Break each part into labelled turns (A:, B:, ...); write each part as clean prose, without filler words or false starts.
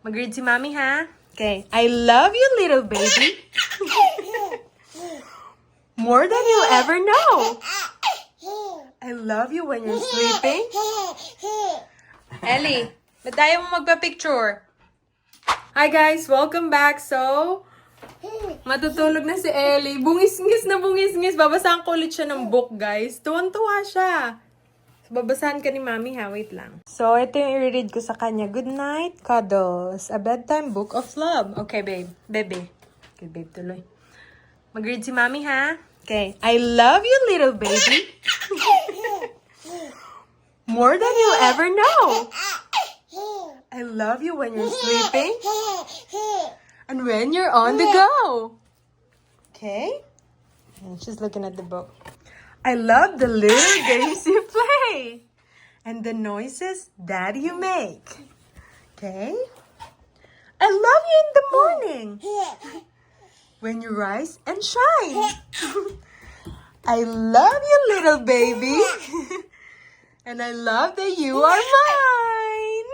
A: Mag-read si Mommy, ha? Okay. I love you, little baby. More than you'll ever know. I love you when you're sleeping. Ellie, ba't tayo mo magpa-picture? Hi guys, welcome back. So, matutulog na si Ellie. Bungis-ngis. Babasahan ko ulit siya ng book, guys. Tuwan-tuwa siya. So, babasahan ka ni Mommy, ha? Wait lang. So, ito yung i-read ko sa kanya. Good night, cuddles. A bedtime book of love. Okay, babe. Bebe. Okay, babe, tuloy. Mag-read si Mommy, ha? Okay. I love you, little baby. More than you'll ever know. I love you when you're sleeping. And when you're on the go. Okay? And she's looking at the book. I love the little games you play. And the noises that you make. Okay? I love you in the morning. When you rise and shine. I love you, little baby. And I love that you are mine.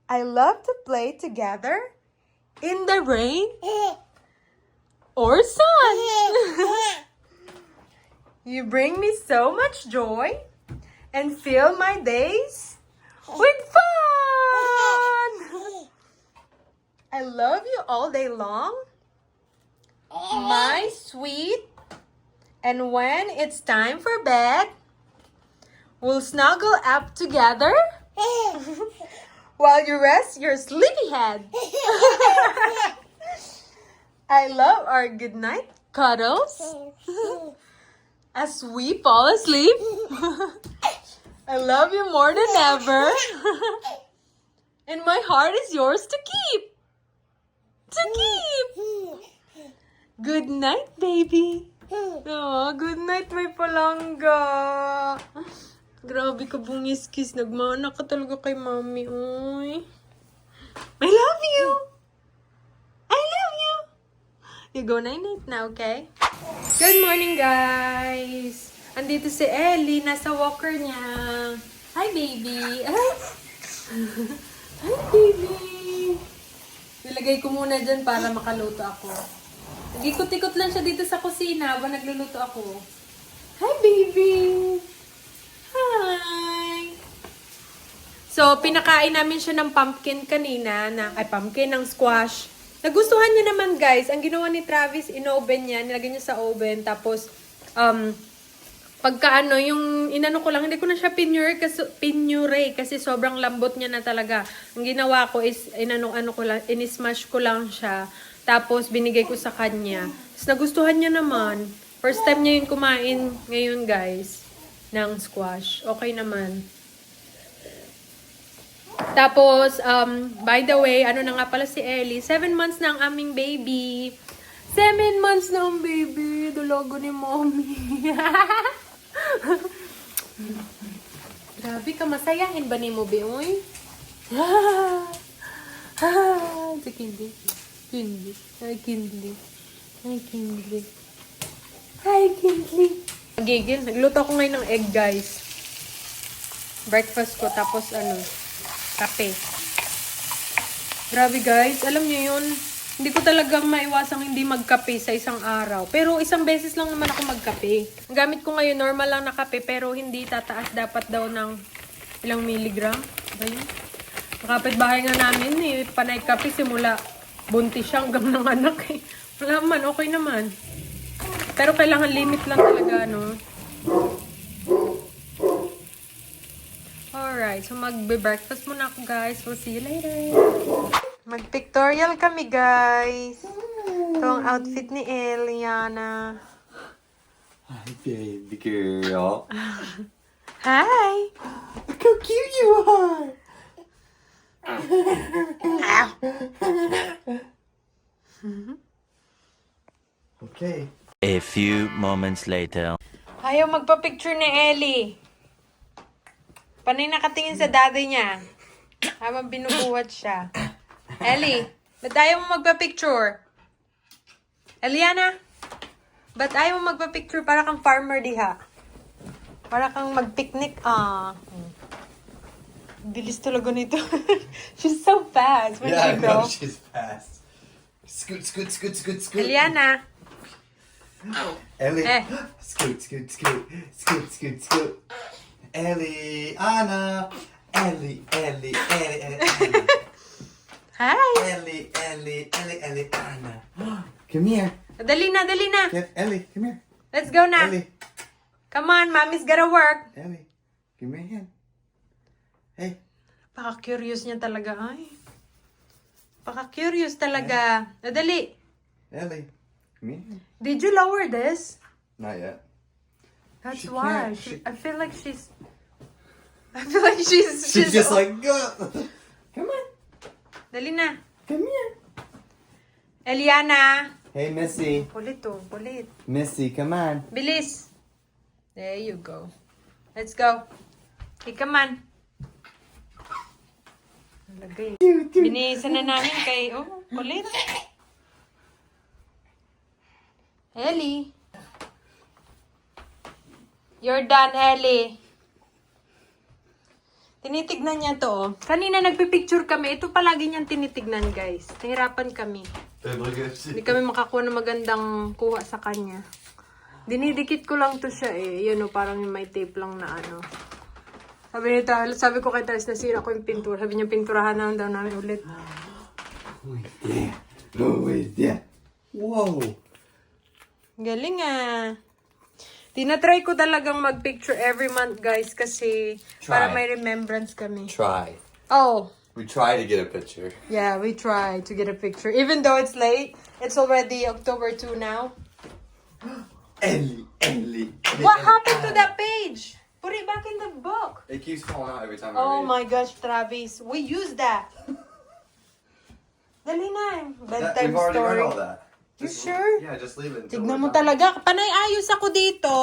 A: I love to play together in the rain or sun. You bring me so much joy and fill my days with fun. I love you all day long, my sweet. And when it's time for bed, we'll snuggle up together while you rest your sleepy head. I love our goodnight cuddles as we fall asleep. I love you more than ever. And my heart is yours to keep. Good night, baby. Oh, good night, my palangga. Grabe ka, bungiskis. Nagmana ka talaga kay Mommy. Uy. I love you. I love you. You go night-night na, okay? Good morning, guys. Andito si Ellie. Nasa walker niya. Hi, baby. Hi, baby. Nilagay ko muna dyan para makaluto ako. Nag-ikot-ikot lang siya dito sa kusina habang nagluluto ako. Hi, baby. Hi! So, pinakain namin siya ng pumpkin kanina, pumpkin ng squash. Nagustuhan niya naman, guys. Ang ginawa ni Travis, in-oven niya, nilagay niya sa oven, tapos, pagka yung inano ko lang, hindi ko na siya pinure kasi sobrang lambot niya na talaga. Ang ginawa ko is, in-smash ko lang siya, tapos binigay ko sa kanya. Tapos nagustuhan niya naman. First time niya yung kumain ngayon, guys, ng squash. Okay naman. Tapos, by the way, ano na nga pala si Ellie, 7 months na ang aming baby. 7 months na ang baby. Dulago ni Mommy. Grabe ka, masayahin ba ni mo, Beoy? Si Kindy. Hi, Kindy. Gigil. Nagluto ako ngayon ng egg, guys. Breakfast ko, tapos kape. Grabe, guys. Alam niyo yun, hindi ko talagang maiwasang hindi magkape sa isang araw. Pero isang beses lang naman ako magkape. Ang gamit ko ngayon, normal lang na kape, pero hindi tataas dapat daw ng ilang milligram. Ba yun? Kapitbahay nga namin, panay kape simula buntis siya hanggang ng anak eh. Wala man, okay naman. Pero kailangan limit lang talaga, no? Alright, so magbe-breakfast muna ako, guys. We'll see you later. Mag-pictorial kami, guys. Ito ang outfit ni Eliana.
B: Hi, baby girl.
A: Hi!
B: Look how cute you are! Okay.
C: A few moments later.
A: Ayaw magpa-picture ni Ellie. Panay nakatingin sa daddy niya. Habang binubuhat siya. Ellie, ba't ayaw mo magpa-picture? Eliana, ba't ayaw mo magpa-picture? Para kang farmer diha. Para kang mag-picnic. Bilis talaga nito. She's so fast. When
B: Yeah, I
A: she
B: know
A: go.
B: she's fast. Scoot, scoot, scoot, scoot, scoot.
A: Eliana.
B: Ellie.
A: Eh.
B: Scoot, scoot, scoot, scoot, scoot, scoot. Ellie, Anna. Ellie, Ellie, Ellie, Ellie, Anna.
A: Hi.
B: Ellie, Ellie, Ellie, Ellie, Anna. Come here.
A: Dali na, dali na.
B: Get Ellie, come here.
A: Let's go na.
B: Ellie,
A: Come on, mommy's gotta work.
B: Ellie, give me a hand. Hey.
A: Paka-curious niya talaga. Ay. Paka-curious talaga. Dali.
B: Ellie, come here.
A: Did you lower this?
B: Not yet.
A: That's
B: She
A: why.
B: can't.
A: I feel like she's... I feel like she's
B: She's just like, go. Come on.
A: Dali na.
B: Come here.
A: Eliana.
B: Hey, Missy.
A: Pulit to. Pulit.
B: Missy, come on.
A: Bilis. There you go. Let's go. Okay, come on. Lagay. Binihisan na namin kay... Oh, kulit. Ellie. You're done, Ellie. Tinitignan niya to. Oh. Kanina nagpipicture kami. Ito palagi niyang tinitignan, guys. Nahirapan kami. Hindi kami makakuha ng magandang kuha sa kanya. Dinidikit ko lang to siya eh. Yun o, parang may tape lang na ano. Sabi ko kay Tess, nasira ko yung pintura. Sabi niya, pinturahan na daw namin ulit.
B: Who is that? Who is that? Whoa.
A: Galing ah. Tinatry ko talagang mag-picture every month, guys, kasi para may remembrance kami.
B: Try.
A: Oh,
B: We try to get a picture.
A: yeah, we try to get a picture. Even though it's late, it's already October 2 now.
B: Ellie, Ellie.
A: What happened to that page? Put it back in the book.
B: It keeps falling out every time
A: Oh my gosh, Travis. We used that. Dali na. Bedtime
B: We've already
A: story.
B: read all that.
A: You sure?
B: Yeah, just leave it. until
A: Tignan
B: we're
A: mo
B: done.
A: talaga. Panay ayos ako dito.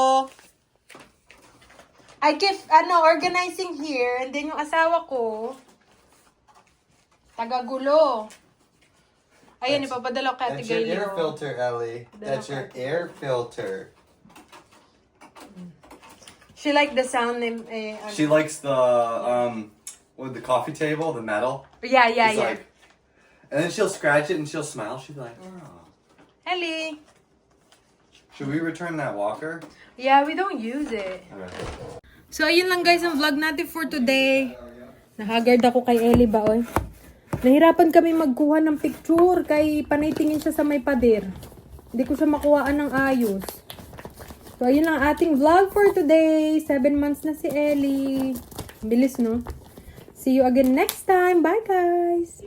A: I keep, organizing here. And then yung asawa ko, tagagulo. Ayan, ipapadala ko kay Ate
B: That's your air
A: Gayo.
B: filter, Ellie. That's your air filter.
A: She like the sound.
B: She likes the with the coffee table, the metal.
A: Yeah.
B: It's like, and then she'll scratch it and she'll smile. She'll be like, oh.
A: Ellie.
B: Should we return that walker?
A: Yeah, we don't use it.
B: Okay.
A: So, ayun lang guys ang vlog natin for today. Nahagard ako kay Ellie ba, oy. Nahirapan kami magkuha ng picture kay panaytingin siya sa may pader. Hindi ko siya makuhaan ng ayos. So, ayun lang ating vlog for today. 7 months na si Ellie. Bilis, no? See you again next time. Bye, guys!